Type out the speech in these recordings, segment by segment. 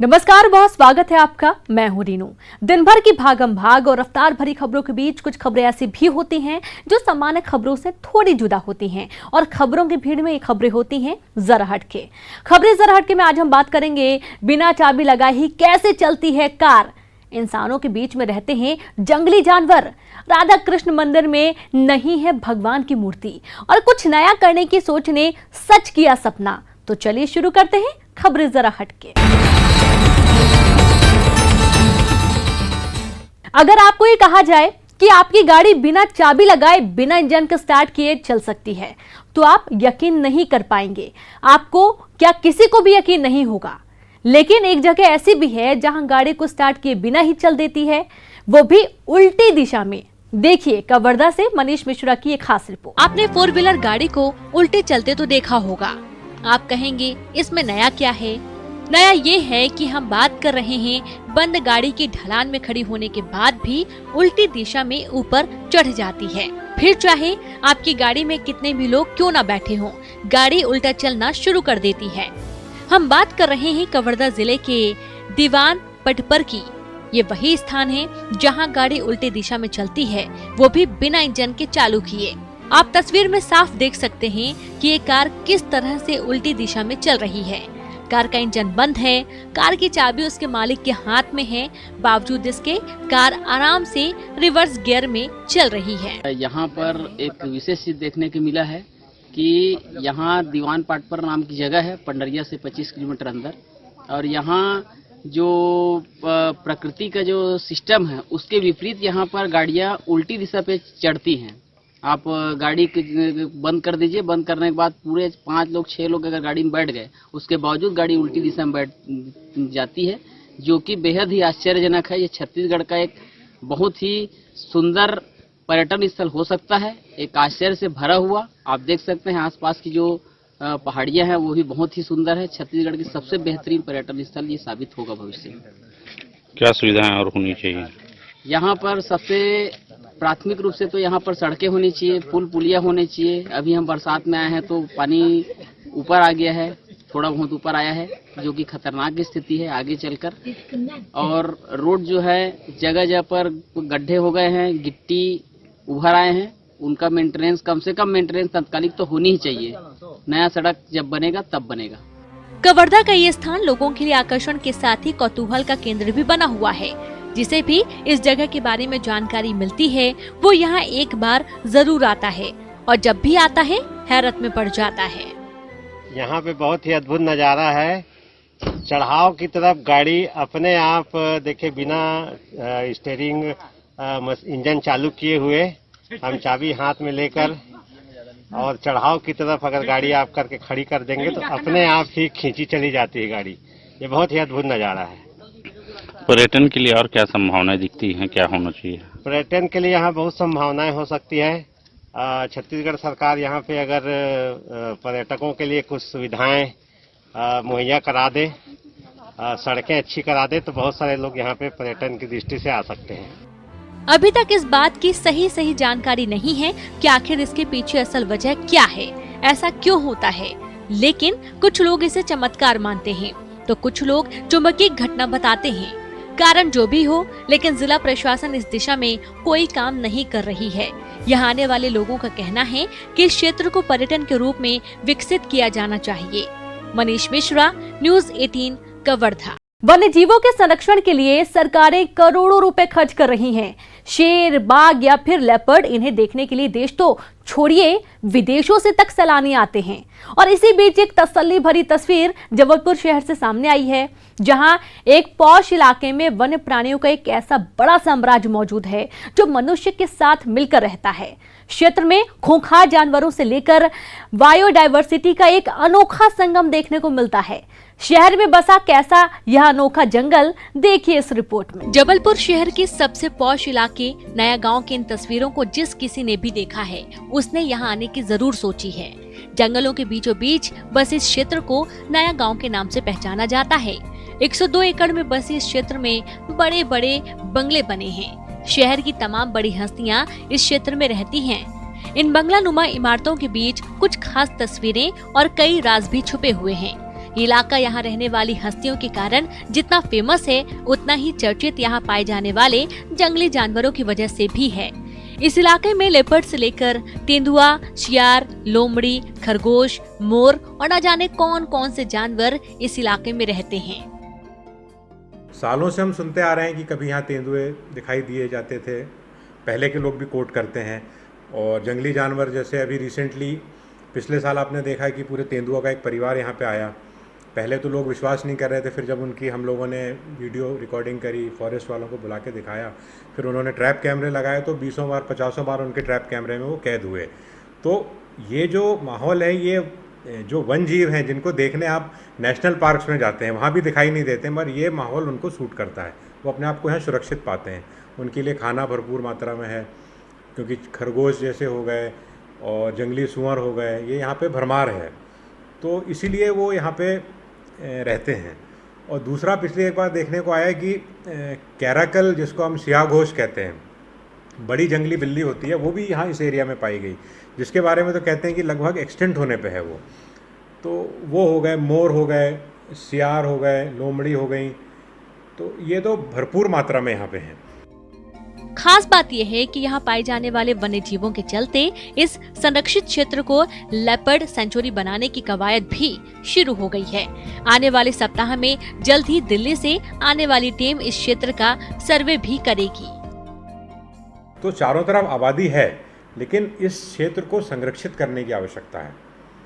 नमस्कार, बहुत स्वागत है आपका। मैं हूं रीनू। दिन भर की भागम भाग और रफ्तार भरी खबरों के बीच कुछ खबरें ऐसी भी होती हैं जो सामान्य खबरों से थोड़ी जुदा होती हैं और खबरों की भीड़ में ये खबरें होती हैं जरा हटके। खबरें जरा हटके में आज हम बात करेंगे बिना चाबी लगाए ही कैसे चलती है कार। इंसानों के बीच में रहते हैं जंगली जानवर। राधा कृष्ण मंदिर में नहीं है भगवान की मूर्ति और कुछ नया करने की सोच ने सच किया सपना। तो चलिए शुरू करते हैं खबरें जरा हटके। अगर आपको ये कहा जाए कि आपकी गाड़ी बिना चाबी लगाए बिना इंजन के स्टार्ट किए चल सकती है तो आप यकीन नहीं कर पाएंगे। आपको क्या किसी को भी यकीन नहीं होगा। लेकिन एक जगह ऐसी भी है जहां गाड़ी को स्टार्ट किए बिना ही चल देती है, वो भी उल्टी दिशा में। देखिए कवर्धा से मनीष मिश्रा की एक खास रिपोर्ट। आपने 4 व्हीलर गाड़ी को उल्टे चलते तो देखा होगा। आप कहेंगे इसमें नया क्या है? नया ये है कि हम बात कर रहे हैं बंद गाड़ी की ढलान में खड़ी होने के बाद भी उल्टी दिशा में ऊपर चढ़ जाती है। फिर चाहे आपकी गाड़ी में कितने भी लोग क्यों न बैठे हों, गाड़ी उल्टा चलना शुरू कर देती है। हम बात कर रहे हैं कवर्धा जिले के दीवान पटपर की। ये वही स्थान है जहां गाड़ी उल्टी दिशा में चलती है, वो भी बिना इंजन के चालू किए। आप तस्वीर में साफ देख सकते हैं कि ये कार किस तरह से उल्टी दिशा में चल रही है। कार का इंजन बंद है, कार की चाबी उसके मालिक के हाथ में है, बावजूद इसके कार आराम से रिवर्स गियर में चल रही है। यहाँ पर एक विशेष चीज देखने को मिला है कि यहाँ दीवान पाटपर नाम की जगह है, पंडरिया से 25 किलोमीटर अंदर। और यहाँ जो प्रकृति का जो सिस्टम है उसके विपरीत यहाँ पर गाड़ियाँ उल्टी दिशा पे चढ़ती हैं। आप गाड़ी बंद कर दीजिए, बंद करने के बाद पूरे 5 लोग 6 लोग अगर गाड़ी में बैठ गए, उसके बावजूद गाड़ी उल्टी दिशा में बैठ जाती है, जो कि बेहद ही आश्चर्यजनक है। ये छत्तीसगढ़ का एक बहुत ही सुंदर पर्यटन स्थल हो सकता है, एक आश्चर्य से भरा हुआ। आप देख सकते हैं आसपास की जो पहाड़ियां हैं वो भी बहुत ही सुंदर है। छत्तीसगढ़ की सबसे बेहतरीन पर्यटन स्थल ये साबित होगा भविष्य में। क्या सुविधाएं और होनी चाहिए? यहाँ पर सबसे प्राथमिक रूप से तो यहाँ पर सड़कें होनी चाहिए, पुल पुलिया होने चाहिए। अभी हम बरसात में आए हैं तो पानी ऊपर आ गया है, थोड़ा बहुत ऊपर आया है, जो कि खतरनाक स्थिति है आगे चलकर। और रोड जो है जगह जगह पर गड्ढे हो गए हैं, गिट्टी उभर आए हैं, उनका मेंटेनेंस कम से कम मेंटेनेंस तात्कालिक तो होनी ही चाहिए। नया सड़क जब बनेगा तब बनेगा। कवर्धा का ये स्थान लोगों के लिए आकर्षण के साथ ही कौतूहल का केंद्र भी बना हुआ है। जिसे भी इस जगह के बारे में जानकारी मिलती है वो यहाँ एक बार जरूर आता है और जब भी आता है हैरत में पड़ जाता है। यहाँ पे बहुत ही अद्भुत नज़ारा है। चढ़ाव की तरफ गाड़ी अपने आप देखे बिना स्टीयरिंग इंजन चालू किए हुए हम चाबी हाथ में लेकर और चढ़ाव की तरफ अगर गाड़ी आप करके खड़ी कर देंगे तो अपने आप ही खींची चली जाती है गाड़ी। ये बहुत ही अद्भुत नज़ारा है। पर्यटन के लिए और क्या संभावनाएं दिखती हैं, क्या होना चाहिए? पर्यटन के लिए यहाँ बहुत संभावनाएं हो सकती है। छत्तीसगढ़ सरकार यहाँ पे अगर पर्यटकों के लिए कुछ सुविधाएं मुहैया करा दे, सड़कें अच्छी करा दे तो बहुत सारे लोग यहाँ पे पर्यटन की दृष्टि से आ सकते हैं। अभी तक इस बात की सही जानकारी नहीं है कि आखिर इसके पीछे असल वजह क्या है, ऐसा क्यों होता है। लेकिन कुछ लोग इसे चमत्कार मानते हैं तो कुछ लोग चुंबकीय घटना बताते हैं। कारण जो भी हो, लेकिन जिला प्रशासन इस दिशा में कोई काम नहीं कर रही है। यहाँ आने वाले लोगों का कहना है कि इस क्षेत्र को पर्यटन के रूप में विकसित किया जाना चाहिए। मनीष मिश्रा, न्यूज़ 18, कवर्धा। वन्य जीवों के संरक्षण के लिए सरकारें करोड़ों रुपए खर्च कर रही हैं। शेर, बाघ या फिर लेपर्ड, इन्हें देखने के लिए देश तो छोड़िए विदेशों से तक सैलानी आते हैं। और इसी बीच एक तसल्ली भरी तस्वीर जबलपुर शहर से सामने आई है, जहां एक पॉश इलाके में वन्य प्राणियों का एक ऐसा बड़ा साम्राज्य मौजूद है जो मनुष्य के साथ मिलकर रहता है। क्षेत्र में खूंखार जानवरों से लेकर बायोडायवर्सिटी का एक अनोखा संगम देखने को मिलता है। शहर में बसा कैसा यह अनोखा जंगल, देखिए इस रिपोर्ट में। जबलपुर शहर के सबसे पॉश इलाके नया गांव की इन तस्वीरों को जिस किसी ने भी देखा है उसने यहाँ आने की जरूर सोची है। जंगलों के बीचों बीच बस इस क्षेत्र को नया गांव के नाम से पहचाना जाता है। 102 एकड़ में बसे इस क्षेत्र में बड़े बड़े बंगले बने हैं। शहर की तमाम बड़ी हस्तियां इस क्षेत्र में रहती हैं। इन बंगला नुमा इमारतों के बीच कुछ खास तस्वीरें और कई राज भी छुपे हुए हैं। इलाका यहाँ रहने वाली हस्तियों के कारण जितना फेमस है, उतना ही चर्चित यहाँ पाए जाने वाले जंगली जानवरों की वजह से भी है। इस इलाके में लेपर्ड से लेकर तेंदुआ, शियार, लोमड़ी, खरगोश, मोर और न जाने कौन कौन से जानवर इस इलाके में रहते हैं। सालों से हम सुनते आ रहे हैं कि कभी यहाँ तेंदुए दिखाई दिए जाते थे, पहले के लोग भी कोट करते हैं। और जंगली जानवर जैसे अभी रिसेंटली पिछले साल आपने देखा है कि पूरे तेंदुआ का एक परिवार यहाँ पे आया। पहले तो लोग विश्वास नहीं कर रहे थे, फिर जब उनकी हम लोगों ने वीडियो रिकॉर्डिंग करी, फॉरेस्ट वालों को बुला के दिखाया, फिर उन्होंने ट्रैप कैमरे लगाए तो 20 बार 50 बार उनके ट्रैप कैमरे में वो कैद हुए। तो ये जो माहौल है, ये जो वन जीव हैं जिनको देखने आप नेशनल पार्क्स में जाते हैं वहाँ भी दिखाई नहीं देते, मगर ये माहौल उनको सूट करता है, वो अपने आप को यहाँ सुरक्षित पाते हैं। उनके लिए खाना भरपूर मात्रा में है, क्योंकि खरगोश जैसे हो गए और जंगली सूअर हो गए, ये यहाँ पे भरमार है, तो इसीलिए वो यहाँ पे रहते हैं। और दूसरा पिछले एक बार देखने को आया कि कैराकल, जिसको हम सियाघोष कहते हैं, बड़ी जंगली बिल्ली होती है, वो भी यहाँ इस एरिया में पाई गई, जिसके बारे में तो कहते हैं कि लगभग एक्सटेंट होने पे है वो। तो वो हो गए, मोर हो गए, सियार हो गए, लोमड़ी हो गई, तो ये तो भरपूर मात्रा में यहाँ पे हैं। खास बात यह है कि यहाँ पाए जाने वाले वन्य जीवों के चलते इस संरक्षित क्षेत्र को लेपर्ड सेंचुरी बनाने की कवायद भी शुरू हो गई है। आने वाले सप्ताह में जल्द ही दिल्ली से आने वाली टीम इस क्षेत्र का सर्वे भी करेगी। तो चारों तरफ आबादी है, लेकिन इस क्षेत्र को संरक्षित करने की आवश्यकता है,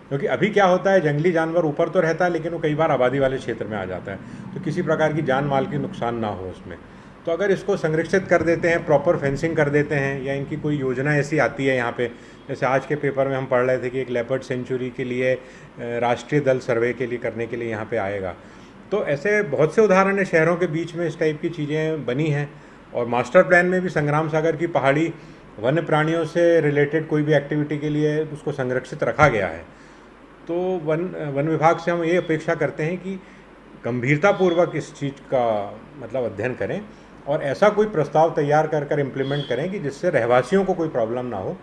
क्योंकि अभी क्या होता है, जंगली जानवर ऊपर तो रहता है लेकिन वो कई बार आबादी वाले क्षेत्र में आ जाता है, तो किसी प्रकार की जान माल की नुकसान ना हो उसमें। तो अगर इसको संरक्षित कर देते हैं, प्रॉपर फेंसिंग कर देते हैं, या इनकी कोई योजना ऐसी आती है यहाँ पे, जैसे आज के पेपर में हम पढ़ रहे थे कि एक लेपर्ड सेंचुरी के लिए राष्ट्रीय दल सर्वे के लिए करने के लिए यहाँ पे आएगा, तो ऐसे बहुत से उदाहरण है शहरों के बीच में इस टाइप की चीज़ें बनी हैं। और मास्टर प्लान में भी संग्राम सागर की पहाड़ी वन्य प्राणियों से रिलेटेड कोई भी एक्टिविटी के लिए उसको संरक्षित रखा गया है। तो वन विभाग से हम ये अपेक्षा करते हैं कि गंभीरतापूर्वक इस चीज़ का मतलब अध्ययन करें और ऐसा कोई प्रस्ताव तैयार कर इम्प्लीमेंट करें कि जिससे रहवासियों को कोई प्रॉब्लम ना हो।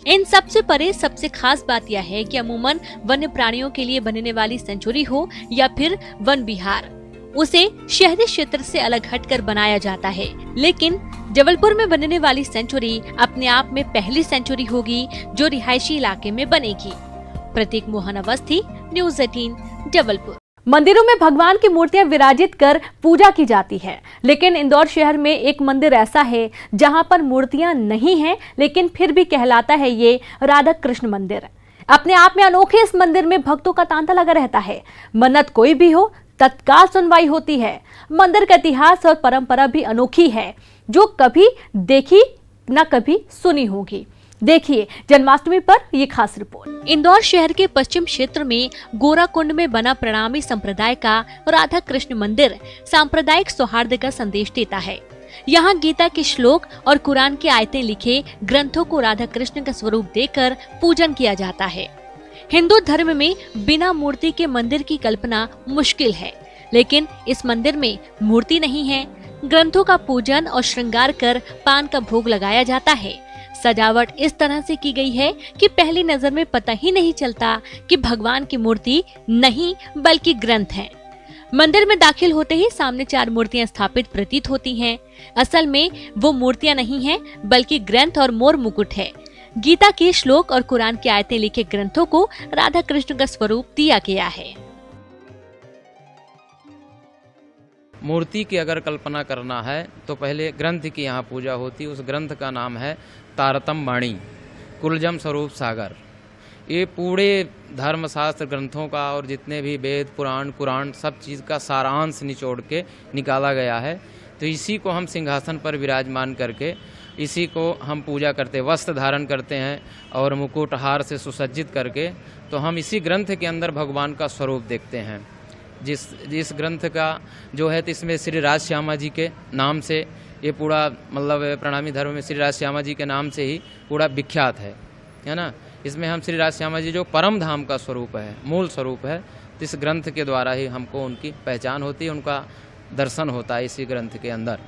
इन सबसे परे सबसे खास बात यह है कि अमूमन वन्य प्राणियों के लिए बनने वाली सेंचुरी हो या फिर वन विहार, उसे शहरी क्षेत्र से अलग हटकर बनाया जाता है। लेकिन जबलपुर में बनने वाली सेंचुरी अपने आप में पहली सेंचुरी होगी जो रिहायशी इलाके में बनेगी। प्रतीक मोहन अवस्थी, न्यूज़ 18 जबलपुर। मंदिरों में भगवान की मूर्तियां विराजित कर पूजा की जाती है, लेकिन इंदौर शहर में एक मंदिर ऐसा है जहां पर मूर्तियां नहीं हैं, लेकिन फिर भी कहलाता है ये राधा कृष्ण मंदिर। अपने आप में अनोखे इस मंदिर में भक्तों का तांता लगा रहता है। मन्नत कोई भी हो, तत्काल सुनवाई होती है। मंदिर का इतिहास और परंपरा भी अनोखी है, जो कभी देखी न कभी सुनी होगी। देखिए जन्माष्टमी पर ये खास रिपोर्ट। इंदौर शहर के पश्चिम क्षेत्र में गोराकुंड में बना प्रणामी संप्रदाय का राधा कृष्ण मंदिर सांप्रदायिक सौहार्द का संदेश देता है। यहाँ गीता के श्लोक और कुरान की आयतें लिखे ग्रंथों को राधा कृष्ण का स्वरूप देकर पूजन किया जाता है। हिंदू धर्म में बिना मूर्ति के मंदिर की कल्पना मुश्किल है, लेकिन इस मंदिर में मूर्ति नहीं है। ग्रंथों का पूजन और श्रृंगार कर पान का भोग लगाया जाता है। सजावट इस तरह से की गई है कि पहली नजर में पता ही नहीं चलता कि भगवान की मूर्ति नहीं बल्कि ग्रंथ हैं। मंदिर में दाखिल होते ही सामने 4 मूर्तियां स्थापित प्रतीत होती हैं। असल में वो मूर्तियां नहीं हैं बल्कि ग्रंथ और मोर मुकुट है। गीता के श्लोक और कुरान की आयतें लिखे ग्रंथों को राधा कृष्ण का स्वरूप दिया गया है। मूर्ति की अगर कल्पना करना है तो पहले ग्रंथ की यहाँ पूजा होती। उस ग्रंथ का नाम है तारतम वाणी कुलजम स्वरूप सागर। ये पूरे धर्मशास्त्र ग्रंथों का और जितने भी वेद पुराण कुरान सब चीज़ का सारांश निचोड़ के निकाला गया है। तो इसी को हम सिंहासन पर विराजमान करके इसी को हम पूजा करते, वस्त्र धारण करते हैं और मुकुट हार से सुसज्जित करके, तो हम इसी ग्रंथ के अंदर भगवान का स्वरूप देखते हैं। जिस ग्रंथ का जो है तो इसमें श्री राज श्यामा जी के नाम से ये पूरा मतलब प्रणामी धर्म में श्री राज श्यामा जी के नाम से ही पूरा विख्यात है ना। इसमें हम श्री राज श्यामा जी जो परम धाम का स्वरूप है, मूल स्वरूप है, तो इस ग्रंथ के द्वारा ही हमको उनकी पहचान होती है, उनका दर्शन होता है इसी ग्रंथ के अंदर।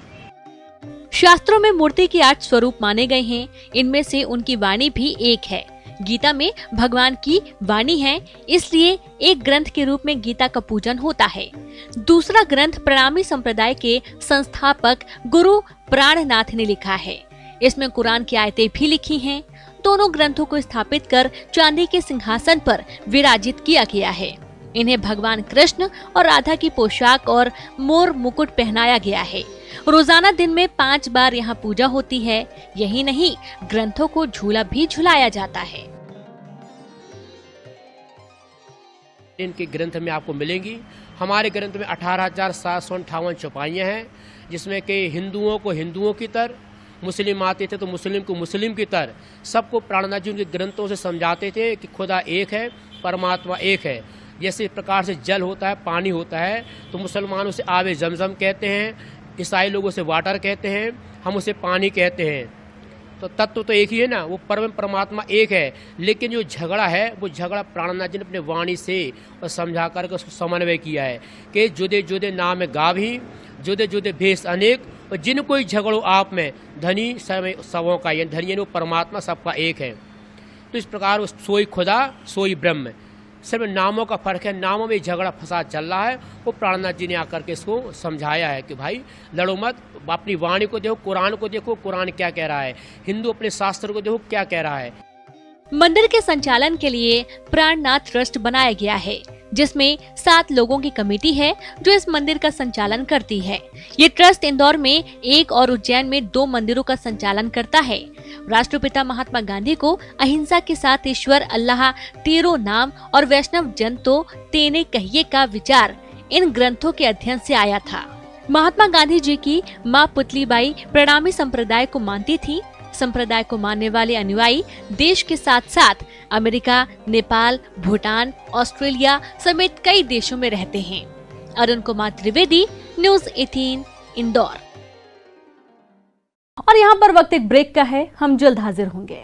शास्त्रों में मूर्ति के 8 स्वरूप माने गए हैं। इनमें से उनकी वाणी भी एक है। गीता में भगवान की वाणी है, इसलिए एक ग्रंथ के रूप में गीता का पूजन होता है। दूसरा ग्रंथ प्रणामी संप्रदाय के संस्थापक गुरु प्राणनाथ ने लिखा है। इसमें कुरान की आयतें भी लिखी हैं। दोनों ग्रंथों को स्थापित कर चांदी के सिंहासन पर विराजित किया गया है। इन्हें भगवान कृष्ण और राधा की पोशाक और मोर मुकुट पहनाया गया है। रोजाना दिन में 5 बार यहाँ पूजा होती है। यही नहीं, ग्रंथों को झूला भी झुलाया जाता है। इनके ग्रंथ में आपको मिलेंगी। हमारे ग्रंथ में 18,758 चौपाइयाँ हैं, जिसमें कि हिंदुओं को हिंदुओं की तरह, मुस्लिम आते थे तो मुस्लिम को मुस्लिम की तरह, सबको प्राणनाथ जी उनके ग्रंथों से समझाते थे कि खुदा एक है, परमात्मा एक है। जैसे प्रकार से जल होता है, पानी होता है, तो मुसलमान उसे आवे जमजम कहते हैं, ईसाई लोग उसे वाटर कहते हैं, हम उसे पानी कहते हैं। तो तत्व तो एक ही है ना, वो परमात्मा एक है। लेकिन जो झगड़ा है, वो झगड़ा प्राणनाथ जी ने अपने वाणी से और समझा करके उसको समन्वय किया है कि जुदे जुदे नाम गाभी, जुदे जुदे भेष अनेक, और जिन कोई झगड़ो आप में, धनी समय सबों का, ये धनी वो परमात्मा सबका एक है। तो इस प्रकार सोई खुदा सोई ब्रह्म, सिर्फ नामों का फर्क है। नामों में झगड़ा फसाद चल रहा है, वो प्राणनाथ जी ने आकर के इसको समझाया है कि भाई लड़ो मत, अपनी वाणी को देखो, कुरान को देखो, कुरान क्या कह रहा है, हिंदू अपने शास्त्र को देखो क्या कह रहा है। मंदिर के संचालन के लिए प्राणनाथ ट्रस्ट बनाया गया है, जिसमें 7 लोगों की कमेटी है जो इस मंदिर का संचालन करती है। ये ट्रस्ट इंदौर में 1 और उज्जैन में 2 मंदिरों का संचालन करता है। राष्ट्रपिता महात्मा गांधी को अहिंसा के साथ ईश्वर अल्लाह तेरो नाम और वैष्णव जन तो तेने कहिए का विचार इन ग्रंथों के अध्ययन से आया था। महात्मा गांधी जी की माँ पुतलीबाई प्रणामी संप्रदाय को मानती थी। संप्रदाय को मानने वाले अनुयायी देश के साथ साथ अमेरिका, नेपाल, भूटान, ऑस्ट्रेलिया समेत कई देशों में रहते हैं। अरुण कुमार त्रिवेदी, न्यूज़ 18 इंदौर। और यहाँ पर वक्त एक ब्रेक का है, हम जल्द हाजिर होंगे।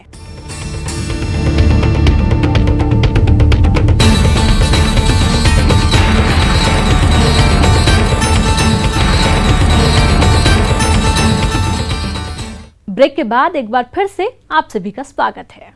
ब्रेक के बाद एक बार फिर से आप सभी का स्वागत है।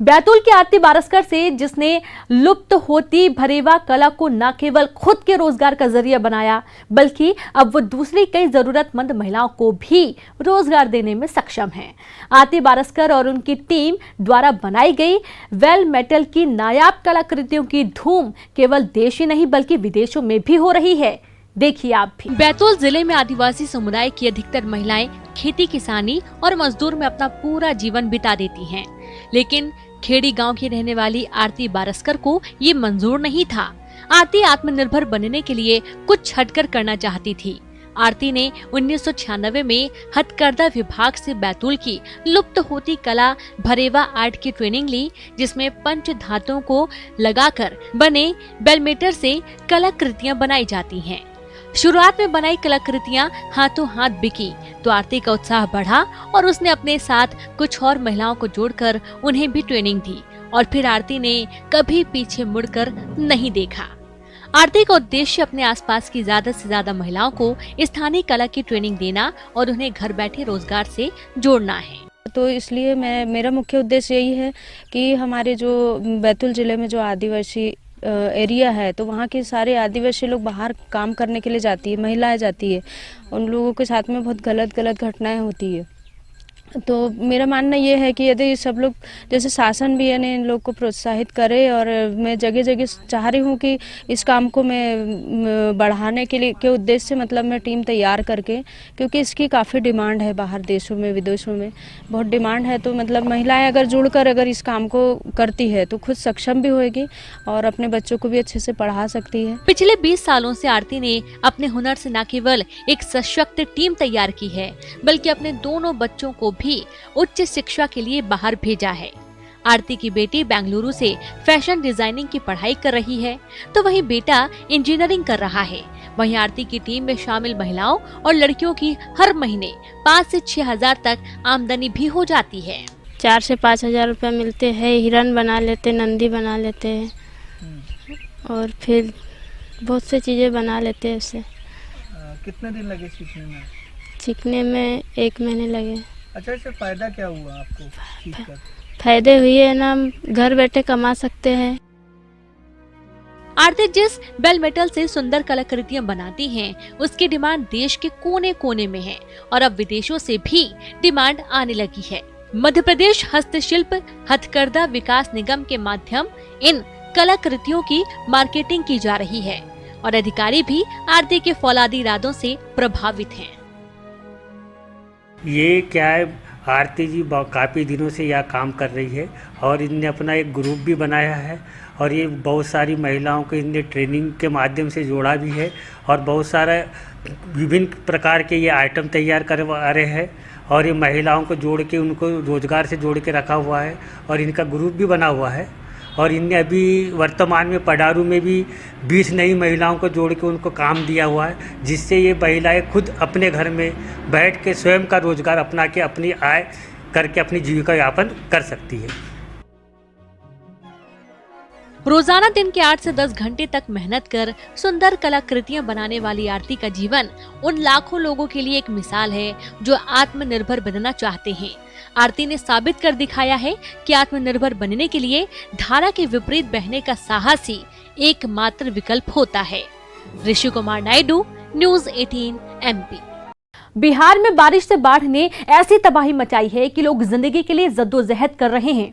बैतूल के आरती बारस्कर से, जिसने लुप्त होती भरेवा कला को न केवल खुद के रोजगार का जरिया बनाया, बल्कि अब वो दूसरी कई जरूरतमंद महिलाओं को भी रोजगार देने में सक्षम हैं। आरती बारस्कर और उनकी टीम द्वारा बनाई गई वेल मेटल की नायाब कलाकृतियों की धूम केवल देश ही नहीं बल्कि विदेशों में भी हो रही है। देखिए आप भी। बैतूल जिले में आदिवासी समुदाय की अधिकतर महिलाएं खेती किसानी और मजदूर में अपना पूरा जीवन बिता देती हैं, लेकिन खेड़ी गांव की रहने वाली आरती बारस्कर को ये मंजूर नहीं था। आरती आत्मनिर्भर बनने के लिए कुछ हटकर करना चाहती थी। आरती ने 1996 में हथकरघा विभाग से बैतूल की लुप्त होती कला भरेवा आर्ट की ट्रेनिंग ली, जिसमें पंच धातुओं को लगाकर बने बेलमेटर से कलाकृतियां बनाई जाती हैं। शुरुआत में बनाई कलाकृतियां हाथों हाथ बिकी तो आरती का उत्साह बढ़ा और उसने अपने साथ कुछ और महिलाओं को जोड़कर उन्हें भी ट्रेनिंग दी और फिर आरती ने कभी पीछे मुड़कर नहीं देखा। आरती का उद्देश्य अपने आसपास की ज्यादा से ज्यादा महिलाओं को स्थानीय कला की ट्रेनिंग देना और उन्हें घर बैठे रोजगार से जोड़ना है। तो इसलिए मेरा मुख्य उद्देश्य यही है कि हमारे जो बैतूल जिले में जो आदिवासी एरिया है, तो वहाँ के सारे आदिवासी लोग बाहर काम करने के लिए जाती है, महिलाएं जाती है, उन लोगों के साथ में बहुत गलत घटनाएं होती है। तो मेरा मानना ये है कि यदि सब लोग जैसे शासन भी है इन लोग को प्रोत्साहित करे, और मैं जगह जगह चाह रही हूँ कि इस काम को मैं बढ़ाने के लिए के उद्देश्य से मतलब मैं टीम तैयार करके, क्योंकि इसकी काफ़ी डिमांड है बाहर देशों में विदेशों में बहुत डिमांड है। तो मतलब महिलाएं अगर जुड़कर अगर इस काम को करती है तो खुद सक्षम भी होगी और अपने बच्चों को भी अच्छे से पढ़ा सकती है। पिछले 20 सालों से आरती ने अपने हुनर से न केवल एक सशक्त टीम तैयार की है, बल्कि अपने दोनों बच्चों को भी उच्च शिक्षा के लिए बाहर भेजा है। आरती की बेटी बेंगलुरु से फैशन डिजाइनिंग की पढ़ाई कर रही है, तो वहीं बेटा इंजीनियरिंग कर रहा है। वहीं आरती की टीम में शामिल महिलाओं और लड़कियों की हर महीने 5 से 6 हजार तक आमदनी भी हो जाती है। 4 से 5 हजार रुपया मिलते हैं। हिरन बना लेते, नंदी बना लेते हैं और फिर बहुत सी चीजें बना लेते हैं उससे। कितने दिन लगे सीखने में? सीखने में 1 महीने लगे। अच्छा, इससे फायदा क्या हुआ आपको सीखकर? फायदे हुए ना, घर बैठे कमा सकते हैं। आरती जिस बेल मेटल से सुंदर कलाकृतियां बनाती हैं, उसकी डिमांड देश के कोने कोने में है और अब विदेशों से भी डिमांड आने लगी है। मध्य प्रदेश हस्तशिल्प हथकरघा विकास निगम के माध्यम इन कलाकृतियों की मार्केटिंग की जा रही है और अधिकारी भी आरती के फौलादी इरादों से प्रभावित हैं। ये क्या है, आरती जी काफ़ी दिनों से यह काम कर रही है और इनने अपना एक ग्रुप भी बनाया है और ये बहुत सारी महिलाओं को इनने ट्रेनिंग के माध्यम से जोड़ा भी है और बहुत सारा विभिन्न प्रकार के ये आइटम तैयार करवा रहे हैं और ये महिलाओं को जोड़ के उनको रोज़गार से जोड़ के रखा हुआ है और इनका ग्रुप भी बना हुआ है और इनने अभी वर्तमान में पडारू में भी 20 नई महिलाओं को जोड़ के उनको काम दिया हुआ है, जिससे ये महिलाएं खुद अपने घर में बैठ के स्वयं का रोजगार अपना के अपनी आय करके अपनी जीविका यापन कर सकती है। रोजाना दिन के 8 से 10 घंटे तक मेहनत कर सुंदर कलाकृतियां बनाने वाली आरती का जीवन उन लाखों लोगों के लिए एक मिसाल है जो आत्मनिर्भर बनना चाहते हैं। आरती ने साबित कर दिखाया है कि आत्मनिर्भर बनने के लिए धारा के विपरीत बहने का साहस ही एकमात्र विकल्प होता है। Rishi Kumar Naidu, news 18 MP। बिहार में बारिश से बाढ़ ने ऐसी तबाही मचाई है कि लोग जिंदगी के लिए जद्दोजहद कर रहे हैं।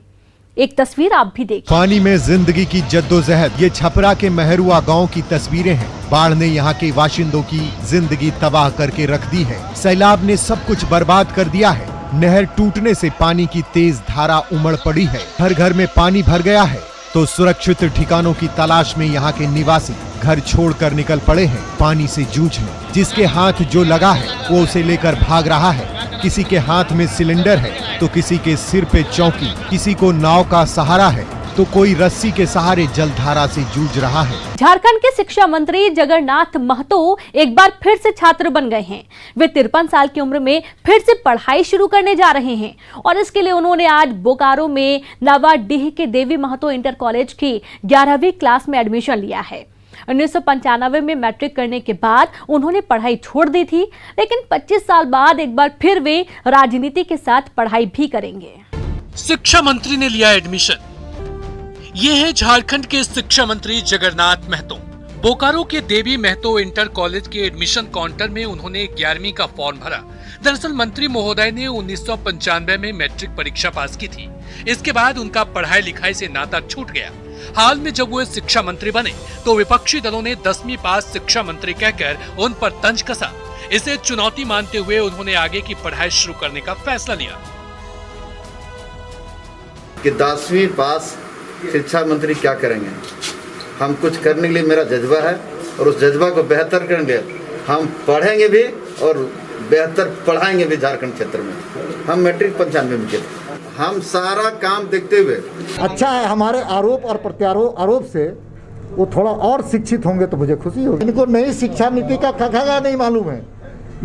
एक तस्वीर आप भी देखिए। पानी में जिंदगी की जद्दोजहद, ये छपरा के महरुआ गांव की तस्वीरें हैं। बाढ़ ने यहाँ के बाशिंदों की जिंदगी तबाह करके रख दी है। सैलाब ने सब कुछ बर्बाद कर दिया है। नहर टूटने से पानी की तेज धारा उमड़ पड़ी है। घर घर में पानी भर गया है तो सुरक्षित ठिकानों की तलाश में यहाँ के निवासी घर छोड़कर निकल पड़े हैं पानी से जूझने। जिसके हाथ जो लगा है वो उसे लेकर भाग रहा है। किसी के हाथ में सिलेंडर है तो किसी के सिर पे चौकी, किसी को नाव का सहारा है तो कोई रस्सी के सहारे जलधारा से जूझ रहा है। झारखंड के शिक्षा मंत्री जगन्नाथ महतो एक बार फिर से छात्र बन गए हैं। वे 53 साल की उम्र में फिर से पढ़ाई शुरू करने जा रहे हैं और इसके लिए उन्होंने आज बोकारो में नवाडीह के देवी महतो इंटर कॉलेज की 11वीं क्लास में एडमिशन लिया है। 1995 में मैट्रिक करने के बाद उन्होंने पढ़ाई छोड़ दी थी, लेकिन 25 साल बाद एक बार फिर वे राजनीति के साथ पढ़ाई भी करेंगे। शिक्षा मंत्री ने लिया एडमिशन। ये है झारखंड के शिक्षा मंत्री जगन्नाथ महतो। बोकारो के देवी महतो इंटर कॉलेज के एडमिशन काउंटर में उन्होंने 11वीं का फॉर्म भरा। दरअसल मंत्री महोदय ने 1995 में मैट्रिक परीक्षा पास की थी। इसके बाद उनका पढ़ाई लिखाई से नाता छूट गया। हाल में जब वो शिक्षा मंत्री बने तो विपक्षी दलों ने 10वीं पास शिक्षा मंत्री कहकर उन पर तंज कसा। इसे चुनौती मानते हुए उन्होंने आगे की पढ़ाई शुरू करने का फैसला लिया कि 10वीं पास शिक्षा मंत्री क्या करेंगे। हम कुछ करने के लिए मेरा जज्बा है और उस जज्बा को बेहतर करेंगे। हम पढ़ेंगे भी और बेहतर पढ़ाएंगे भी। झारखंड क्षेत्र में हम मैट्रिक 95 में किए। हम सारा काम देखते हुए अच्छा है। हमारे आरोप और प्रत्यारोप से वो थोड़ा और शिक्षित होंगे तो मुझे खुशी होगी। इनको नई शिक्षा नीति का खगा नहीं मालूम है,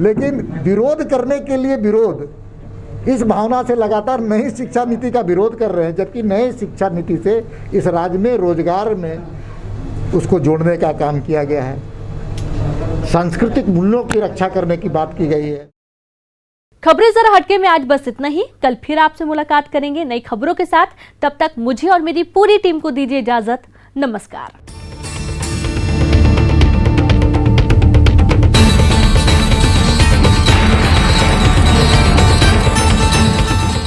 लेकिन विरोध करने के लिए विरोध इस भावना से लगातार नई शिक्षा नीति का विरोध कर रहे हैं, जबकि नई शिक्षा नीति से इस राज्य में रोजगार में उसको जोड़ने का काम किया गया है। सांस्कृतिक मूल्यों की रक्षा करने की बात की गई है। खबरें जरा हटके में आज बस इतना ही। कल फिर आपसे मुलाकात करेंगे नई खबरों के साथ। तब तक मुझे और मेरी पूरी टीम को दीजिए इजाजत। नमस्कार।